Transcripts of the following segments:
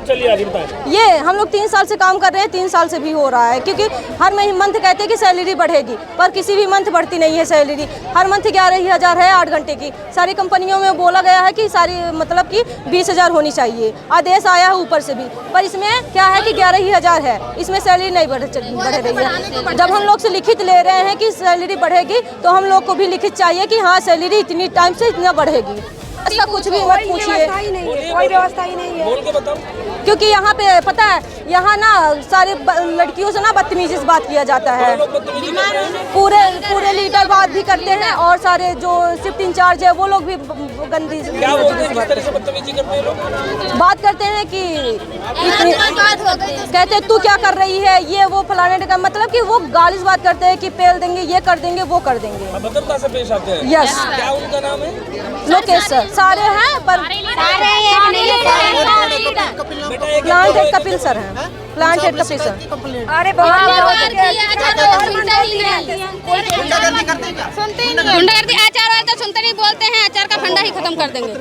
चलिए आगे बताएं। ये हम लोग 3 साल से काम कर रहे हैं, 3 साल से भी हो रहा है, क्योंकि हर मंथ कहते हैं कि सैलरी बढ़ेगी, पर किसी भी मंथ बढ़ती नहीं है सैलरी। हर मंथ 11,000 है 8 घंटे की। सारी कंपनियों में बोला गया है कि सारी मतलब कि 20,000 होनी चाहिए, आदेश आया है ऊपर से भी, पर इसमें क्या है कि 11,000 है, इसमें सैलरी नहीं बढ़ रही है। जब हम लोग से लिखित ले रहे हैं कि सैलरी बढ़ेगी, तो हम लोग को भी लिखित चाहिए कि हाँ सैलरी इतनी टाइम से इतना बढ़ेगी। ऐसा कुछ भी मत पूछिए, कोई व्यवस्था ही नहीं है। बोल के बताओ। क्योंकि यहाँ पे पता है, यहाँ ना सारे लड़कियों से ना बदतमीजी से बात किया जाता है। पूरे लीडर बात भी करते हैं और सारे जो शिफ्ट इंचार्ज है वो लोग भी गंदी क्या बोलते हैं, किस तरह से बदतमीजी करते हैं लोग? बात करते हैं कि कहते हैं तू क्या कर रही है, ये वो फलाने का, मतलब कि वो गालिस बात करते हैं कि पेल देंगे, ये कर देंगे, वो कर देंगे। अभद्रता से पेश आते हैं। यस। क्या उनका नाम है? लोकेश सर। सारे हैं पर प्लांट हेड कपिल सर हैं, प्लांट हेड कपिल सर। अरे गुंडागर्दी आचार वाले तो सुनते नहीं, बोलते हैं आचार का फंडा ही खत्म कर देंगे।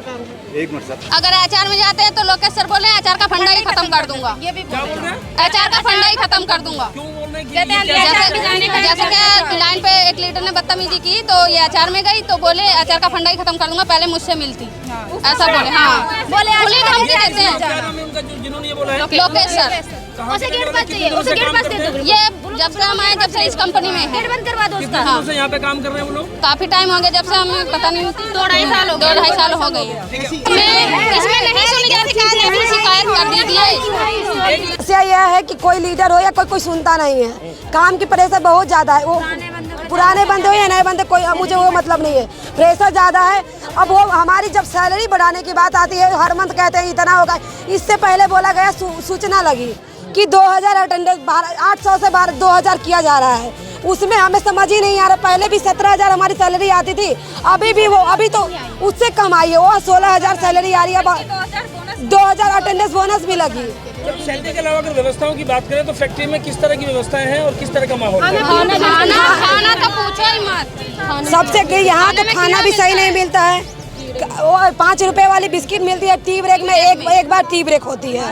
एक मिनट सर। अगर आचार में जाते हैं तो लोकेश सर बोले आचार का फंडा ही खत्म कर दूंगा। आचार का फंडा ही खत्म कर दूंगा। जैसे कि लाइन पे एक लीडर ने बदतमीजी की तो ये आचार में गई तो बोले आचार का फंडा ही खत्म कर दूंगा, पहले मुझसे मिलती। ऐसा बोले। हाँ बोले धमकी देते हैं लोकेश सर। उसे गेट पास चाहिए, उसे गेट पास दे दो। ये जब से हम आए, जब से इस कंपनी में है। गेट बंद करवा दो उसका। हाँ। यहाँ पे काम कर रहे हैं वो लोग? काफी टाइम हो गया, जब से हमें पता नहीं 2-2.5 साल हो गए। 2-2.5 साल हो गए। इसमें नहीं सुनी जाती, किसी ने शिकायत कर दी है। समस्या यह है कि कोई लीडर हो या कोई सुनता नहीं है। काम की प्रेशर बहुत ज्यादा है। वो पुराने बंदे हो या नए बंदे, कोई मुझे वो मतलब नहीं है, प्रेशर ज्यादा है। अब वो हमारी जब सैलरी बढ़ाने की बात आती है, हर मंथ कहते हैं इतना होगा। इससे पहले बोला गया, सूचना लगी कि 2,000 अटेंडेंस 800 से 2,000 किया जा रहा है। उसमें हमें समझ ही नहीं आ रहा। पहले भी 17,000 हमारी सैलरी आती थी, अभी तो उससे कम आई है। वो 16,000 सैलरी आ रही है, 2,000 अटेंडेंस बोनस भी लगी। जब सैलरी के अलावा अगर व्यवस्थाओं की बात करें तो फैक्ट्री में किस तरह की व्यवस्थाएं हैं और किस तरह का माहौल है? खाना तो पूछो ही मत। सबसे यहाँ तो खाना भी सही नहीं मिलता है। वो 5 रुपए वाली बिस्किट मिलती है, टी ब्रेक में एक बार टी ब्रेक होती है।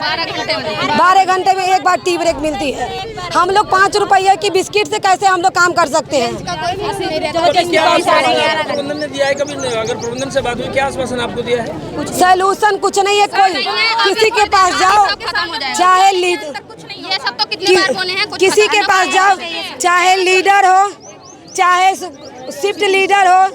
12 घंटे में एक बार टी ब्रेक मिलती है। हम लोग 5 रुपये की बिस्किट से कैसे हम लोग काम कर सकते हैं? प्रबंधन ने दिया है कभी? अगर प्रबंधन से बात हुई, क्या आश्वासन आपको दिया है? सॉल्यूशन कुछ नहीं है। कोई किसी के पास जाओ, चाहे ये सब तो कितनी बार बोले हैं, किसी के पास जाओ, चाहे लीडर हो चाहे शिफ्ट लीडर हो,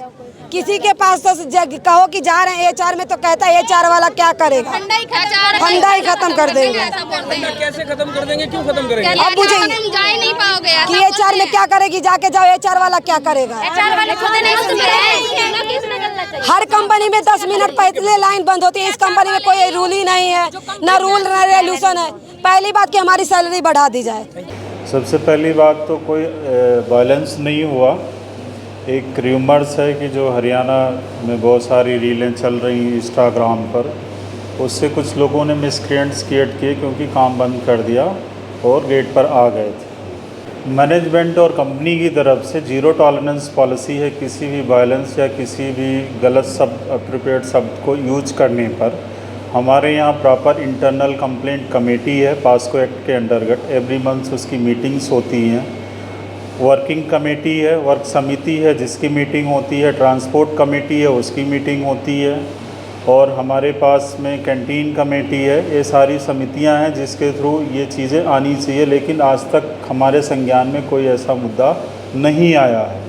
किसी के पास तो कहो कि जा रहे हैं HR में, तो कहता है HR वाला क्या करेगा, फंडा ही खत्म कर देंगे। कैसे खत्म कर देंगे, क्यों खत्म करेंगे? अब मुझे जा ही नहीं पाओगे कि HR में क्या करेगी, जाके जाओ HR वाला क्या करेगा। हर कंपनी में 10 मिनट पहले लाइन बंद होती है, इस कंपनी में कोई रूल ही नहीं है, ना रूल ना रेगुलेशन है। पहली बात कि हमारी सैलरी बढ़ा दी जाए। सबसे पहली बात तो कोई वायलेंस नहीं हुआ। एक र्यूमर्स है कि जो हरियाणा में बहुत सारी रीलें चल रही हैं इंस्टाग्राम पर, उससे कुछ लोगों ने मिसक्रिएंट्स क्रिएट किए क्योंकि काम बंद कर दिया और गेट पर आ गए थे। मैनेजमेंट और कंपनी की तरफ से 0 टॉलरेंस पॉलिसी है किसी भी वायलेंस या किसी भी गलत शब्द, अप्रोप्रिएट शब्द को यूज करने पर। हमारे यहाँ प्रॉपर इंटरनल कंप्लेंट कमेटी है पास्को एक्ट के अंतर्गत। एवरी मंथ उसकी मीटिंग्स होती हैं। वर्किंग कमेटी है, वर्क समिति है जिसकी मीटिंग होती है, ट्रांसपोर्ट कमेटी है उसकी मीटिंग होती है, और हमारे पास में कैंटीन कमेटी है। ये सारी समितियां हैं जिसके थ्रू ये चीज़ें आनी चाहिए, लेकिन आज तक हमारे संज्ञान में कोई ऐसा मुद्दा नहीं आया है।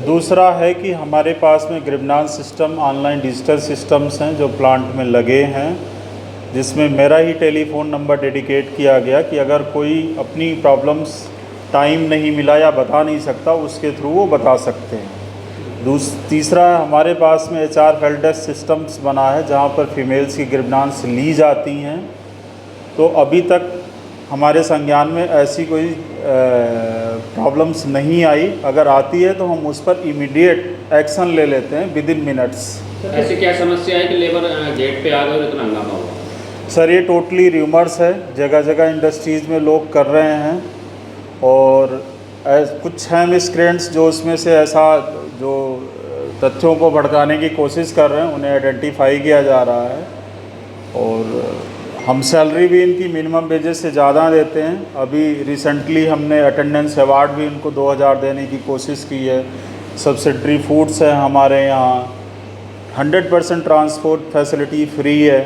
दूसरा है कि हमारे पास में ग्रिवनांस सिस्टम, ऑनलाइन डिजिटल सिस्टम्स हैं जो प्लांट में लगे हैं, जिसमें मेरा ही टेलीफ़ोन नंबर डेडिकेट किया गया कि अगर कोई अपनी प्रॉब्लम्स टाइम नहीं मिला या बता नहीं सकता, उसके थ्रू वो बता सकते हैं। तीसरा, हमारे पास में HR हेल्प डेस्क सिस्टम्स बना है जहाँ पर फीमेल्स की ग्रिवनांस ली जाती हैं। तो अभी तक हमारे संज्ञान में ऐसी कोई प्रॉब्लम्स नहीं आई। अगर आती है तो हम उस पर इमीडिएट एक्शन ले लेते हैं विद इन मिनट्स। ऐसी क्या समस्या है कि लेबर गेट पे आ गए और इतना हंगामा हुआ? सर ये टोटली र्यूमर्स है, जगह जगह इंडस्ट्रीज़ में लोग कर रहे हैं, और कुछ हैं मिसक्रेंट्स जो उसमें से ऐसा जो तथ्यों को भड़काने की कोशिश कर रहे हैं, उन्हें आइडेंटिफाई किया जा रहा है। और हम सैलरी भी इनकी मिनिमम वेजेस से ज़्यादा देते हैं। अभी रिसेंटली हमने अटेंडेंस अवार्ड भी इनको 2000 देने की कोशिश की है। सब्सिडरी फूड्स है हमारे यहाँ, 100% ट्रांसपोर्ट फैसिलिटी फ्री है,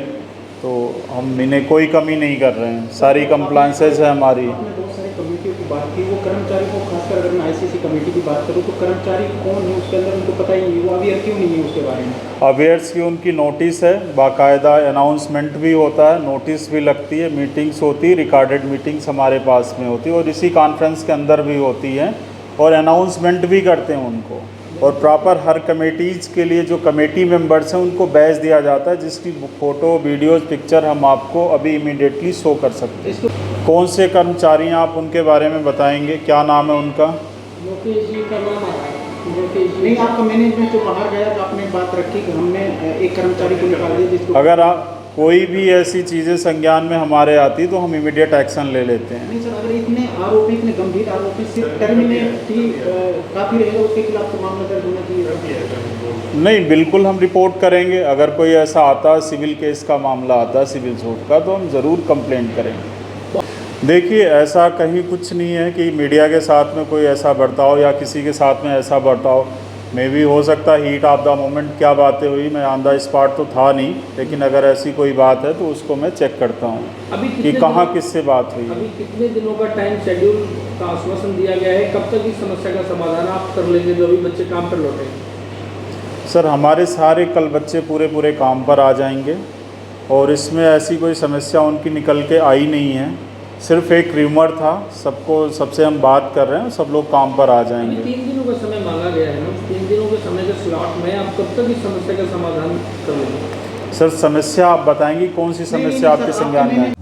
तो हम इन्हें कोई कमी नहीं कर रहे हैं। सारी कंप्लाइंसेस है हमारी। आपने बहुत सारी कमेटियों की बात की, वो कर्मचारी को खासकर अगर मैं आईसीसी कमेटी की बात करूँ तो कर्मचारी कौन है उसके अंदर उनको पता ही नहीं, वो अवेयर क्यों नहीं है उसके बारे में? अवेयर्स की उनकी नोटिस है, बाकायदा अनाउंसमेंट भी होता है, नोटिस भी लगती है, मीटिंग्स होती है, रिकॉर्डेड मीटिंग्स हमारे पास में होती है और इसी कॉन्फ्रेंस के अंदर भी होती है और अनाउंसमेंट भी करते हैं उनको। और प्रॉपर हर कमेटीज़ के लिए जो कमेटी मेंबर्स हैं उनको बैच दिया जाता है, जिसकी फ़ोटो वीडियोज़ पिक्चर हम आपको अभी इमीडिएटली शो कर सकते हैं। कौन से कर्मचारी हैं आप उनके बारे में बताएंगे, क्या नाम है उनका? लोकेश जी का नाम नहीं, आपका मैनेजमेंट जो बाहर गया तो आपने बात रखी कि हमने एक कर्मचारी को निकाल दिया जिसको, अगर आप कोई भी ऐसी चीज़ें संज्ञान में हमारे आती तो हम इमीडिएट एक्शन ले लेते हैं। नहीं सर, अगर इतने आरोपी, इतने गंभीर आरोपी सिर्फ टर्मिनेट ही काफ़ी रहेगा, उसके खिलाफ तो मामला दर्ज होना चाहिए? नहीं, बिल्कुल हम रिपोर्ट करेंगे। अगर कोई ऐसा आता है, सिविल केस का मामला आता है सिविल सूट का, तो हम ज़रूर कंप्लेंट करेंगे। देखिए, ऐसा कहीं कुछ नहीं है कि मीडिया के साथ में कोई ऐसा बर्ताव या किसी के साथ में ऐसा बर्ताव में भी हो सकता है। हीट ऑफ द मोमेंट क्या बातें हुई, मैं ऑन द स्पॉट तो था नहीं, लेकिन अगर ऐसी कोई बात है तो उसको मैं चेक करता हूँ कि कहाँ किससे बात हुई। अभी कितने दिनों का टाइम शेड्यूल का आश्वासन दिया गया है, कब तक इस समस्या का समाधान आप कर लेंगे जो अभी बच्चे काम पर लौटेंगे? सर, हमारे सारे कल बच्चे पूरे काम पर आ जाएंगे और इसमें ऐसी कोई समस्या उनकी निकल के आई नहीं है, सिर्फ एक र्यूमर था। सबसे हम बात कर रहे हैं, सब लोग काम पर आ जाएंगे। 3 दिनों का समय मांगा गया है ना, 3 दिनों के समय के स्लॉट में आप कब तक इस समस्या का समाधान कर लेंगे? सर, समस्या आप बताएंगी, कौन सी समस्या आपके संज्ञान में है?